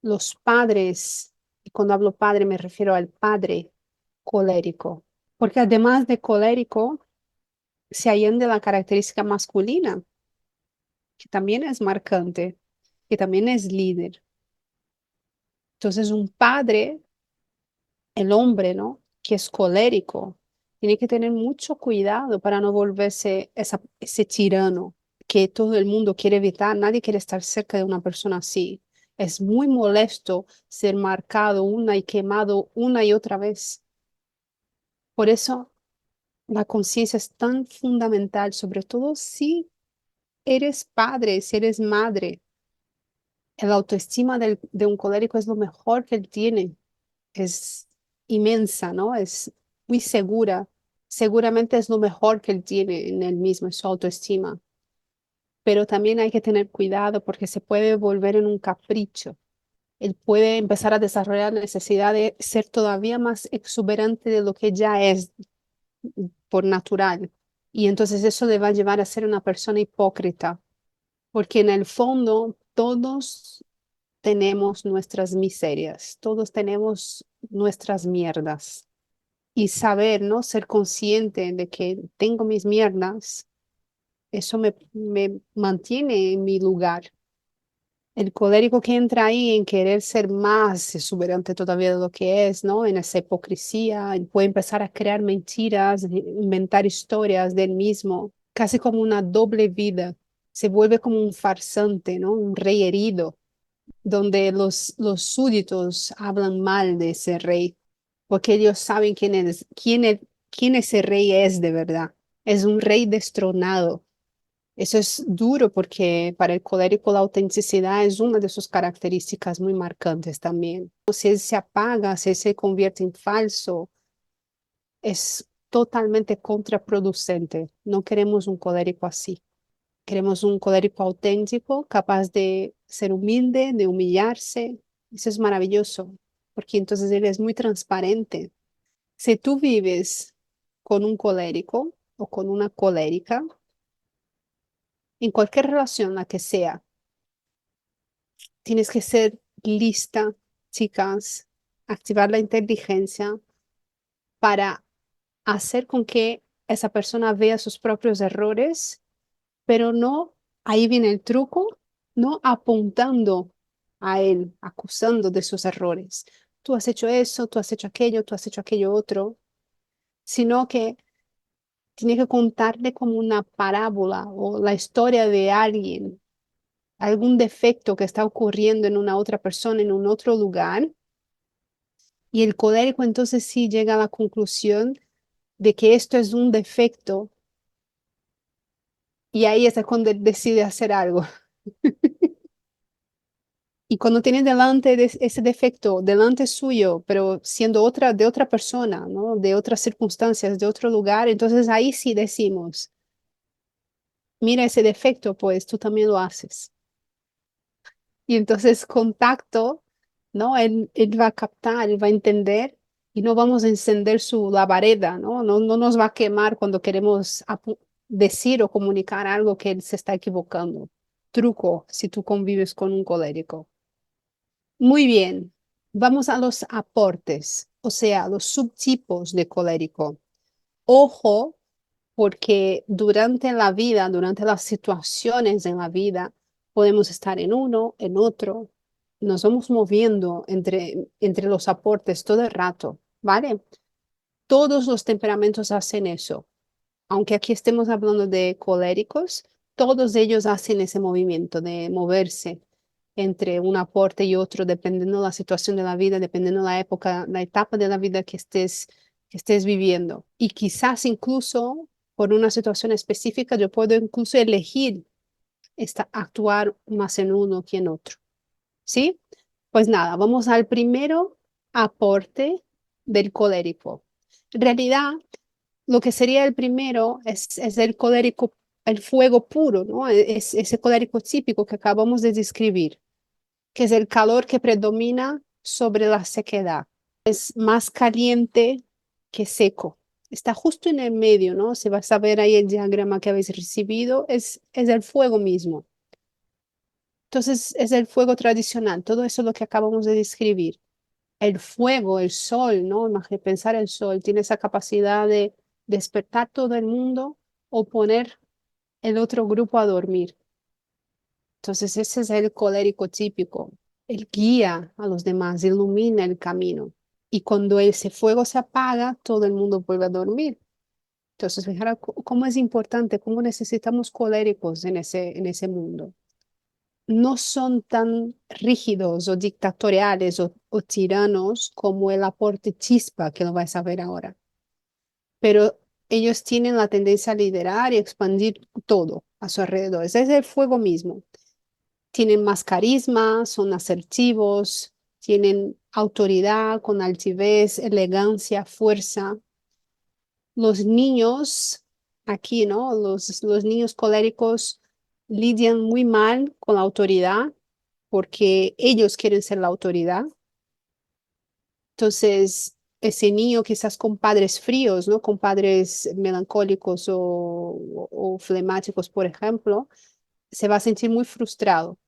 los padres, y cuando hablo padre me refiero al padre colérico, porque además de colérico, se añade la característica masculina, que también es marcante, que también es líder. Entonces, un padre, el hombre, ¿no? Que es colérico, tiene que tener mucho cuidado para no volverse ese tirano que todo el mundo quiere evitar. Nadie quiere estar cerca de una persona así. Es muy molesto ser marcado una y quemado una y otra vez. Por eso la conciencia es tan fundamental, sobre todo si eres padre, si eres madre. El autoestima de un colérico es lo mejor que él tiene. Es inmensa, ¿no? Es muy segura. Seguramente es lo mejor que él tiene en él mismo, en su autoestima. Pero también hay que tener cuidado porque se puede volver en un capricho. Él puede empezar a desarrollar la necesidad de ser todavía más exuberante de lo que ya es por natural. Y entonces eso le va a llevar a ser una persona hipócrita, porque en el fondo todos tenemos nuestras miserias, todos tenemos nuestras mierdas. Y saber, ¿no? Ser consciente de que tengo mis mierdas, eso me mantiene en mi lugar. El colérico que entra ahí en querer ser más exuberante todavía de lo que es, ¿no? En esa hipocresía, él puede empezar a crear mentiras, inventar historias de él mismo, casi como una doble vida. Se vuelve como un farsante, ¿no? Un rey herido, donde los súbditos hablan mal de ese rey, porque ellos saben quién ese rey es de verdad. Es un rey destronado. Eso es duro porque para el colérico la autenticidad es una de sus características muy marcantes también. Si él se apaga, si él se convierte en falso, es totalmente contraproducente. No queremos un colérico así. Queremos un colérico auténtico, capaz de ser humilde, de humillarse. Eso es maravilloso, porque entonces él es muy transparente. Si tú vives con un colérico o con una colérica, en cualquier relación la que sea, tienes que ser lista, chicas, activar la inteligencia para hacer con que esa persona vea sus propios errores, pero no, ahí viene el truco, no apuntando a él, acusando de sus errores. Tú has hecho eso, tú has hecho aquello, tú has hecho aquello otro, sino que tiene que contarle como una parábola o la historia de alguien, algún defecto que está ocurriendo en una otra persona, en un otro lugar. Y el colérico entonces sí llega a la conclusión de que esto es un defecto y ahí es cuando él decide hacer algo. Y cuando tiene delante de ese defecto, delante suyo, pero siendo de otra persona, ¿no? De otras circunstancias, de otro lugar, entonces ahí sí decimos, mira ese defecto, pues tú también lo haces. Y entonces contacto, ¿no? Él va a captar, él va a entender y no vamos a encender la vareda, ¿no? No nos va a quemar cuando queremos decir o comunicar algo que él se está equivocando. Truco si tú convives con un colérico. Muy bien, vamos a los aportes, o sea, los subtipos de colérico. Ojo, porque durante la vida, durante las situaciones en la vida, podemos estar en uno, en otro, nos vamos moviendo entre los aportes todo el rato, ¿vale? Todos los temperamentos hacen eso. Aunque aquí estemos hablando de coléricos, todos ellos hacen ese movimiento de moverse entre un aporte y otro, dependiendo de la situación de la vida, dependiendo de la época, la etapa de la vida que estés viviendo. Y quizás incluso por una situación específica yo puedo incluso elegir actuar más en uno que en otro. ¿Sí? Pues nada, vamos al primero aporte del colérico. En realidad, lo que sería el primero es el colérico, el fuego puro, ¿no? Es ese colérico típico que acabamos de describir, que es el calor que predomina sobre la sequedad. Es más caliente que seco. Está justo en el medio, ¿no? Se va a saber ahí el diagrama que habéis recibido, es el fuego mismo. Entonces, es el fuego tradicional, todo eso es lo que acabamos de describir. El fuego, el sol, ¿no? Pensar el sol tiene esa capacidad de despertar todo el mundo o poner el otro grupo a dormir. Entonces, ese es el colérico típico. Él guía a los demás, ilumina el camino. Y cuando ese fuego se apaga, todo el mundo vuelve a dormir. Entonces, fijaros cómo es importante, cómo necesitamos coléricos en ese mundo. No son tan rígidos o dictatoriales o tiranos como el aporte chispa que lo vais a ver ahora, pero ellos tienen la tendencia a liderar y expandir todo a su alrededor. Ese es el fuego mismo. Tienen más carisma, son asertivos, tienen autoridad con altivez, elegancia, fuerza. Los niños, aquí, ¿no? Los niños coléricos lidian muy mal con la autoridad porque ellos quieren ser la autoridad. Entonces, ese niño quizás con padres fríos, ¿no? Con padres melancólicos o flemáticos, por ejemplo, se va a sentir muy frustrado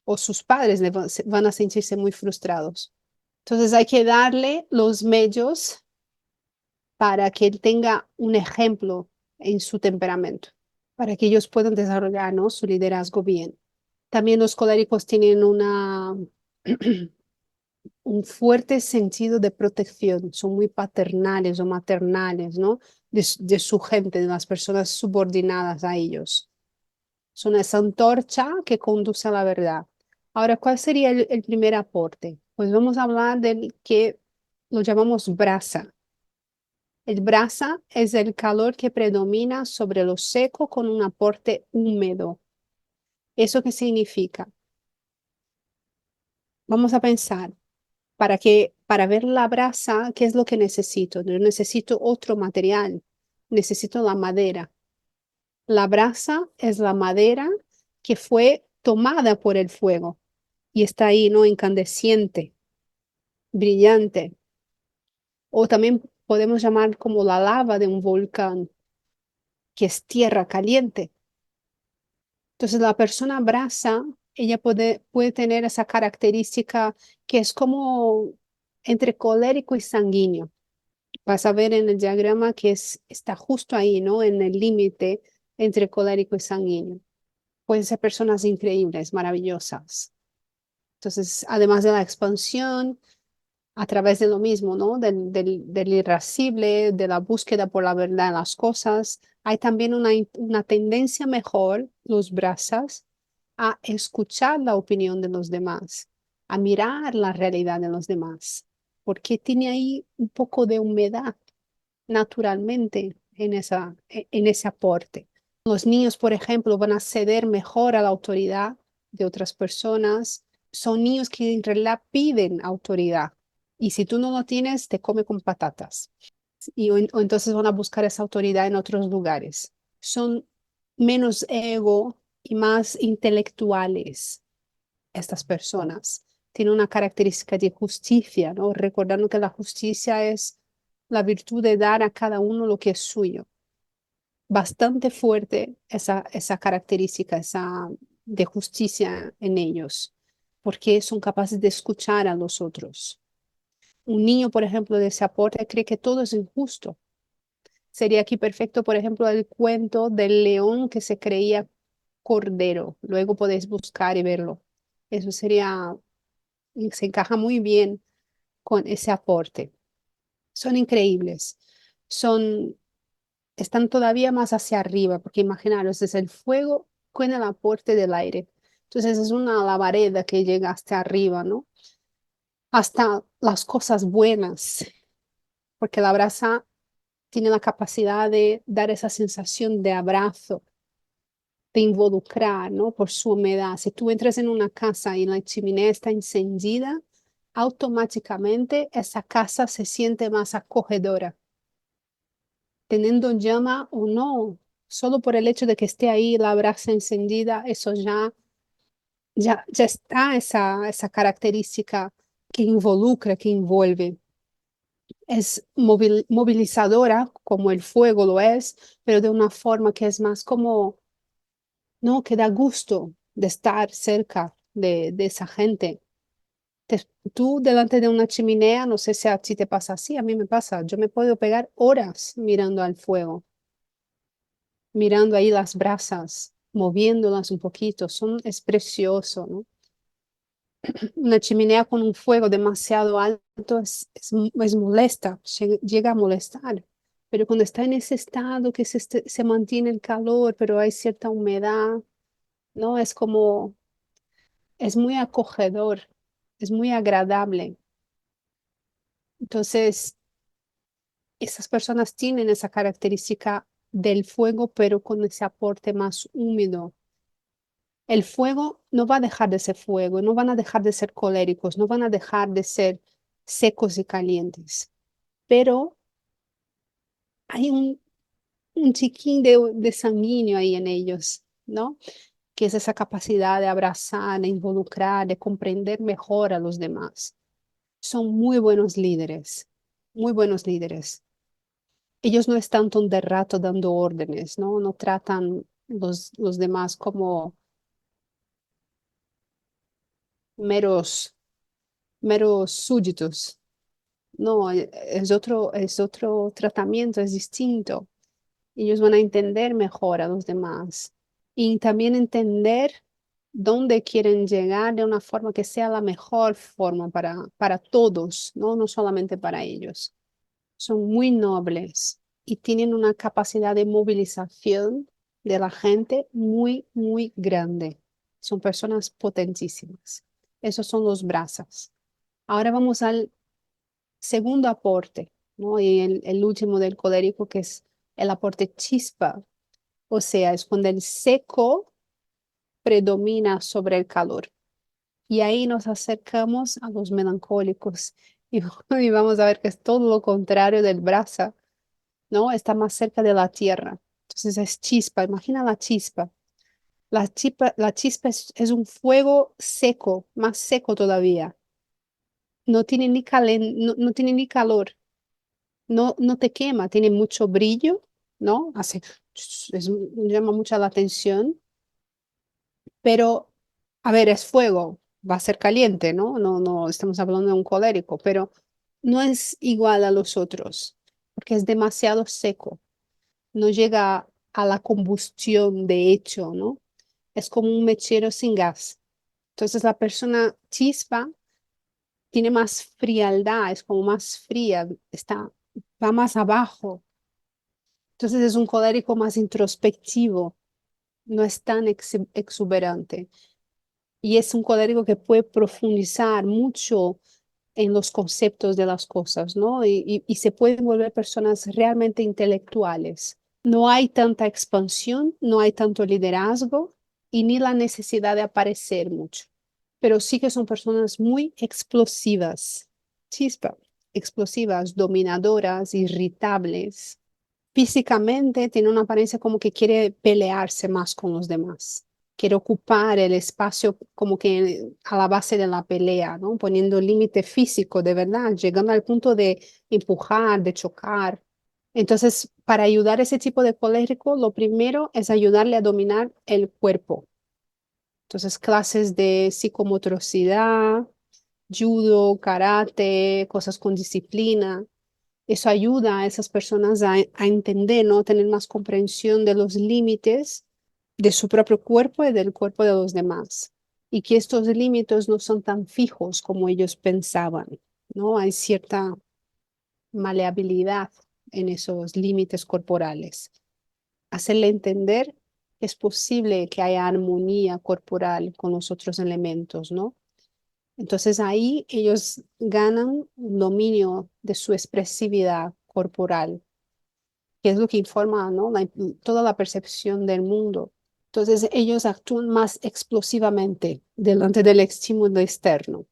o sus padres van a sentirse muy frustrados. Entonces, hay que darle los medios para que él tenga un ejemplo en su temperamento, para que ellos puedan desarrollar, ¿no? Su liderazgo bien. También los coléricos tienen un fuerte sentido de protección, son muy paternales o maternales, ¿no? De su gente, de las personas subordinadas a ellos. Son esa antorcha que conduce a la verdad. Ahora, ¿cuál sería el primer aporte? Pues vamos a hablar del que lo llamamos brasa. El brasa es el calor que predomina sobre lo seco con un aporte húmedo. ¿Eso qué significa? Vamos a pensar, para ver la brasa, ¿qué es lo que necesito? Yo necesito otro material, necesito la madera. La brasa es la madera que fue tomada por el fuego y está ahí, ¿no? Incandescente, brillante. O también podemos llamar como la lava de un volcán, que es tierra caliente. Entonces, la persona brasa, ella puede tener esa característica que es como entre colérico y sanguíneo. Vas a ver en el diagrama que está justo ahí, ¿no? En el límite entre colérico y sanguíneo. Pueden ser personas increíbles, maravillosas. Entonces, además de la expansión, a través de lo mismo, ¿no? Del irascible, de la búsqueda por la verdad en las cosas, hay también una tendencia mejor, los brasas, a escuchar la opinión de los demás, a mirar la realidad de los demás, porque tiene ahí un poco de humedad naturalmente en ese aporte. Los niños, por ejemplo, van a ceder mejor a la autoridad de otras personas. Son niños que en realidad piden autoridad. Y si tú no lo tienes, te come con patatas. O entonces van a buscar esa autoridad en otros lugares. Son menos ego y más intelectuales estas personas. Tienen una característica de justicia, ¿no? Recordando que la justicia es la virtud de dar a cada uno lo que es suyo. Bastante fuerte esa característica, esa de justicia en ellos, porque son capaces de escuchar a los otros. Un niño, por ejemplo, de ese aporte cree que todo es injusto. Sería aquí perfecto, por ejemplo, el cuento del león que se creía cordero. Luego podéis buscar y verlo. Eso se encaja muy bien con ese aporte. Son increíbles. Son Están todavía más hacia arriba, porque imaginaros, es el fuego con el aporte del aire. Entonces es una lavareda que llega hasta arriba, ¿no? Hasta las cosas buenas, porque la brasa tienen la capacidad de dar esa sensación de abrazo, de involucrar, ¿no? Por su humedad. Si tú entras en una casa y la chimenea está encendida, automáticamente esa casa se siente más acogedora, teniendo llama o no. Solo por el hecho de que esté ahí la brasa encendida, eso ya está esa característica que involucra, que envuelve. Es movilizadora como el fuego lo es, pero de una forma que es más como, no, que da gusto de estar cerca de esa gente. Tú delante de una chimenea, no sé si a ti te pasa así, a mí me pasa, yo me puedo pegar horas mirando al fuego, mirando ahí las brasas, moviéndolas un poquito, es precioso, ¿no? Una chimenea con un fuego demasiado alto es molesta, llega a molestar. Pero cuando está en ese estado que se mantiene el calor, pero hay cierta humedad, ¿no? Es muy acogedor, es muy agradable. Entonces, esas personas tienen esa característica del fuego, pero con ese aporte más húmedo. El fuego no va a dejar de ser fuego, no van a dejar de ser coléricos, no van a dejar de ser secos y calientes, pero hay un chiquín de sanguíneo ahí en ellos, ¿no? Que es esa capacidad de abrazar, de involucrar, de comprender mejor a los demás. Son muy buenos líderes, muy buenos líderes. Ellos no están todo el rato dando órdenes, ¿no? No tratan los demás como meros, meros súbditos. No, es otro tratamiento, es distinto. Ellos van a entender mejor a los demás y también entender dónde quieren llegar de una forma que sea la mejor forma para todos, ¿no? No solamente para ellos. Son muy nobles y tienen una capacidad de movilización de la gente muy, muy grande. Son personas potentísimas. Esos son los brazos. Ahora vamos al segundo aporte, ¿no? Y el último del colérico, que es el aporte chispa, o sea, es cuando el seco predomina sobre el calor. Y ahí nos acercamos a los melancólicos y, y vamos a ver que es todo lo contrario del brasa, ¿no? Está más cerca de la tierra. Entonces es chispa, imagina la chispa. La chispa es un fuego seco, más seco todavía. No tiene ni no tiene ni calor, no te quema, tiene mucho brillo, ¿no? Llama mucha la atención, pero, a ver, es fuego, va a ser caliente, ¿no? No estamos hablando de un colérico, pero no es igual a los otros, porque es demasiado seco, no llega a la combustión de hecho, ¿no? Es como un mechero sin gas. Entonces la persona chispa tiene más frialdad, es como más fría, va más abajo. Entonces es un colérico más introspectivo, no es tan exuberante. Y es un colérico que puede profundizar mucho en los conceptos de las cosas, ¿no? Y se pueden volver personas realmente intelectuales. No hay tanta expansión, no hay tanto liderazgo y ni la necesidad de aparecer mucho, pero sí que son personas muy explosivas, chispa, explosivas, dominadoras, irritables. Físicamente tiene una apariencia como que quiere pelearse más con los demás, quiere ocupar el espacio como que a la base de la pelea, ¿no? Poniendo límite físico de verdad, llegando al punto de empujar, de chocar. Entonces, para ayudar a ese tipo de colérico, lo primero es ayudarle a dominar el cuerpo. Entonces, clases de psicomotricidad, judo, karate, cosas con disciplina. Eso ayuda a esas personas a entender, ¿no? Tener más comprensión de los límites de su propio cuerpo y del cuerpo de los demás. Y que estos límites no son tan fijos como ellos pensaban, ¿no? Hay cierta maleabilidad en esos límites corporales. Hacerle entender que es posible que haya armonía corporal con los otros elementos, ¿no? Entonces ahí ellos ganan un dominio de su expresividad corporal. que es lo que informa, ¿no? Toda la percepción del mundo. Entonces ellos actúan más explosivamente delante del estímulo externo.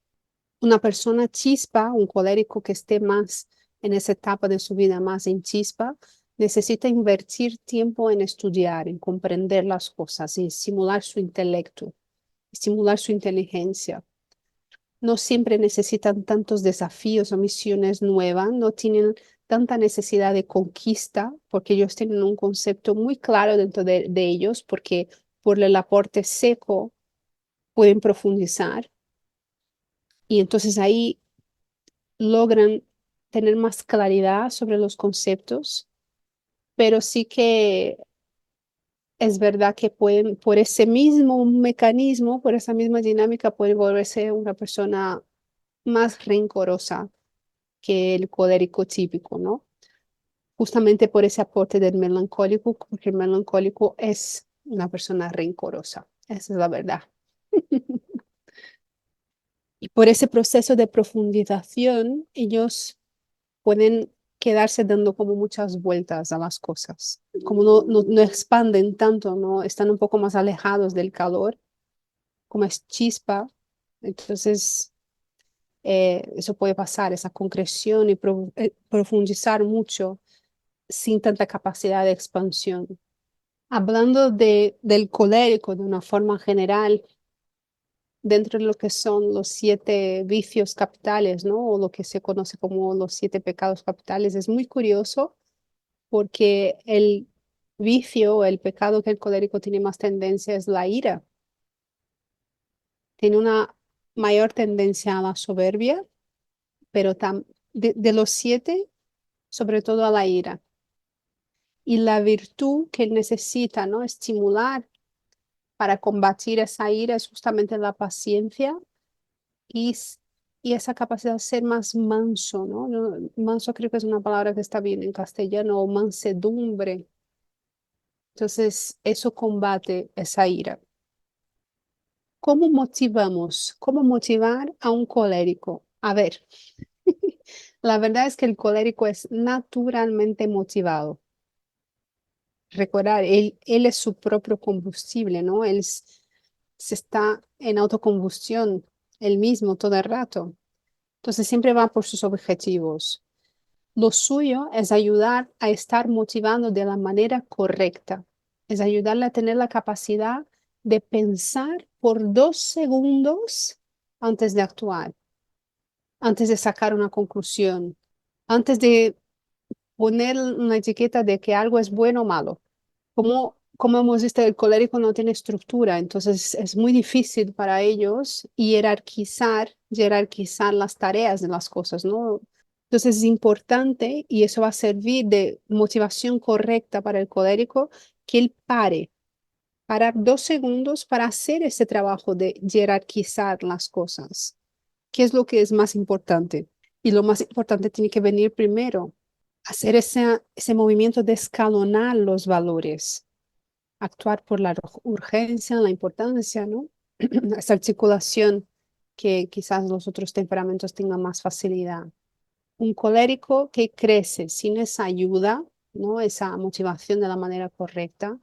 Una persona chispa, un colérico que esté más en esa etapa de su vida, más en chispa, necesita invertir tiempo en estudiar, en comprender las cosas, en estimular su intelecto, estimular su inteligencia. No siempre necesitan tantos desafíos o misiones nuevas, no tienen tanta necesidad de conquista, porque ellos tienen un concepto muy claro dentro de ellos, porque por el aporte seco pueden profundizar y entonces ahí logran tener más claridad sobre los conceptos, pero sí que es verdad que pueden, por ese mismo mecanismo, por esa misma dinámica, pueden volverse una persona más rencorosa que el colérico típico, ¿no? Justamente por ese aporte del melancólico, porque el melancólico es una persona rencorosa, esa es la verdad. Y por ese proceso de profundización, ellos pueden quedarse dando como muchas vueltas a las cosas, como no expanden tanto, no están un poco más alejados del calor, como es chispa, entonces eso puede pasar, esa concreción y profundizar mucho sin tanta capacidad de expansión. Hablando del colérico de una forma general, dentro de lo que son los 7 vicios capitales, ¿no? O lo que se conoce como los 7 pecados capitales, es muy curioso porque el vicio, el pecado que el colérico tiene más tendencia es la ira. Tiene una mayor tendencia a la soberbia, pero de los 7, sobre todo a la ira. Y la virtud que él necesita, ¿no? Estimular para combatir esa ira es justamente la paciencia y, y esa capacidad de ser más manso, ¿no? Manso creo que es una palabra que está bien en castellano, o mansedumbre. Entonces, eso combate esa ira. ¿Cómo motivamos? ¿Cómo motivar a un colérico? A ver, la verdad es que el colérico es naturalmente motivado. Recordar, él es su propio combustible, ¿no? Se está en autocombustión él mismo todo el rato. Entonces siempre va por sus objetivos. Lo suyo es ayudar a estar motivando de la manera correcta. Es ayudarle a tener la capacidad de pensar por 2 segundos antes de actuar, antes de sacar una conclusión, antes de poner una etiqueta de que algo es bueno o malo. Como hemos visto, el colérico no tiene estructura, entonces es muy difícil para ellos jerarquizar las tareas de las cosas, ¿no? Entonces es importante y eso va a servir de motivación correcta para el colérico que él parar 2 segundos para hacer ese trabajo de jerarquizar las cosas. ¿Qué es lo que es más importante? Y lo más importante tiene que venir primero, hacer ese movimiento de escalonar los valores, actuar por la urgencia, la importancia, ¿no? Esa articulación que quizás los otros temperamentos tengan más facilidad. Un colérico que crece sin esa ayuda, ¿no? Esa motivación de la manera correcta,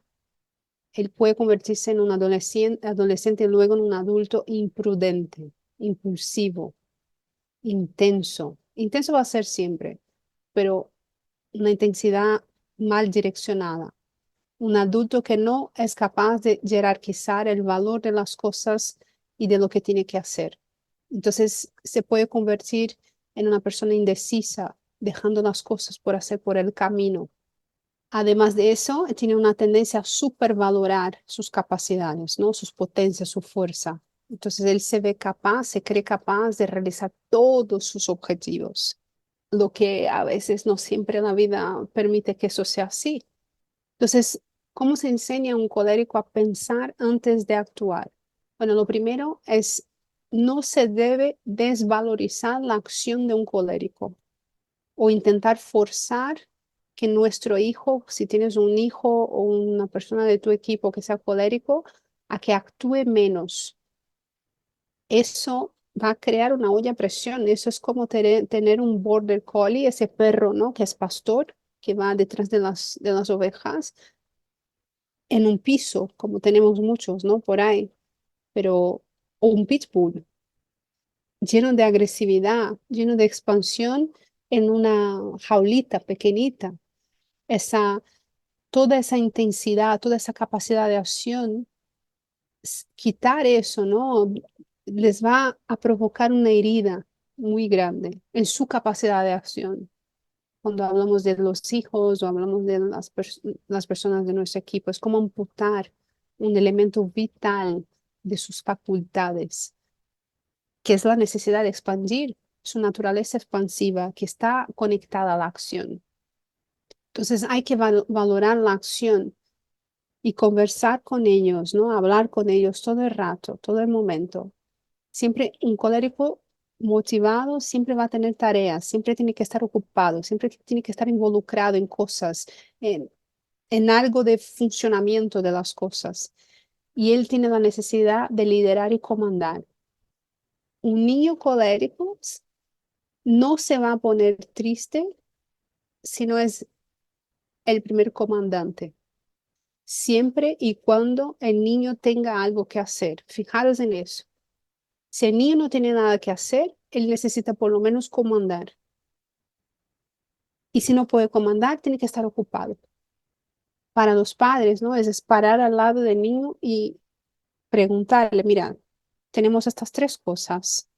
él puede convertirse en un adolescente y luego en un adulto imprudente, impulsivo, intenso. Intenso va a ser siempre, pero una intensidad mal direccionada. Un adulto que no es capaz de jerarquizar el valor de las cosas y de lo que tiene que hacer. Entonces se puede convertir en una persona indecisa, dejando las cosas por hacer por el camino. Además de eso, tiene una tendencia a supervalorar sus capacidades, ¿no? Sus potencias, su fuerza. Entonces él se ve capaz, se cree capaz de realizar todos sus objetivos, lo que a veces no siempre la vida permite que eso sea así. Entonces, ¿cómo se enseña a un colérico a pensar antes de actuar? Bueno, lo primero es, no se debe desvalorizar la acción de un colérico o intentar forzar que nuestro hijo, si tienes un hijo o una persona de tu equipo que sea colérico, a que actúe menos. Eso va a crear una olla a presión. Eso es como tener un border collie, ese perro, ¿no? Que es pastor que va detrás de las ovejas en un piso, como tenemos muchos, ¿no? Por ahí, pero, o un pitbull lleno de agresividad, lleno de expansión en una jaulita pequeñita. Esa, toda esa intensidad, toda esa capacidad de acción, quitar eso, ¿no? Les va a provocar una herida muy grande en su capacidad de acción. Cuando hablamos de los hijos o hablamos de las personas de nuestro equipo, es como amputar un elemento vital de sus facultades, que es la necesidad de expandir su naturaleza expansiva, que está conectada a la acción. Entonces hay que valorar la acción y conversar con ellos, ¿no? Hablar con ellos todo el rato, todo el momento. Siempre un colérico motivado siempre va a tener tareas, siempre tiene que estar ocupado, siempre tiene que estar involucrado en cosas, en, en algo de funcionamiento de las cosas. Y él tiene la necesidad de liderar y comandar. Un niño colérico no se va a poner triste si no es el primer comandante, siempre y cuando el niño tenga algo que hacer. Fijaros en eso. Si el niño no tiene nada que hacer, él necesita por lo menos comandar. Y si no puede comandar, tiene que estar ocupado. Para los padres, ¿no? Es parar al lado del niño y preguntarle, mira, tenemos estas tres cosas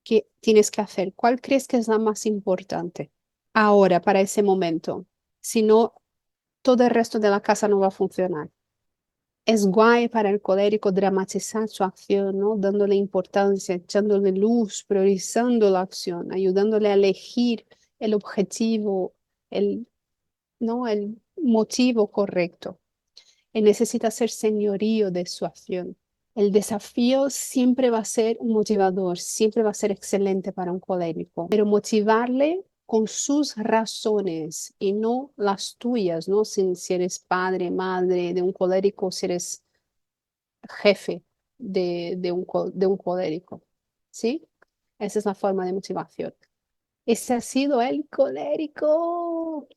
que tienes que hacer. ¿Cuál crees que es la más importante ahora, para ese momento? Si no, todo el resto de la casa no va a funcionar. Es guay para el colérico dramatizar su acción, ¿no? Dándole importancia, echándole luz, priorizando la acción, ayudándole a elegir el objetivo, el, ¿no? El motivo correcto. Él necesita ser señorío de su acción. El desafío siempre va a ser un motivador, siempre va a ser excelente para un colérico, pero motivarle con sus razones y no las tuyas, ¿no? Si eres padre, madre de un colérico, si eres jefe de un colérico, ¿sí? Esa es la forma de motivación. Ese ha sido el colérico.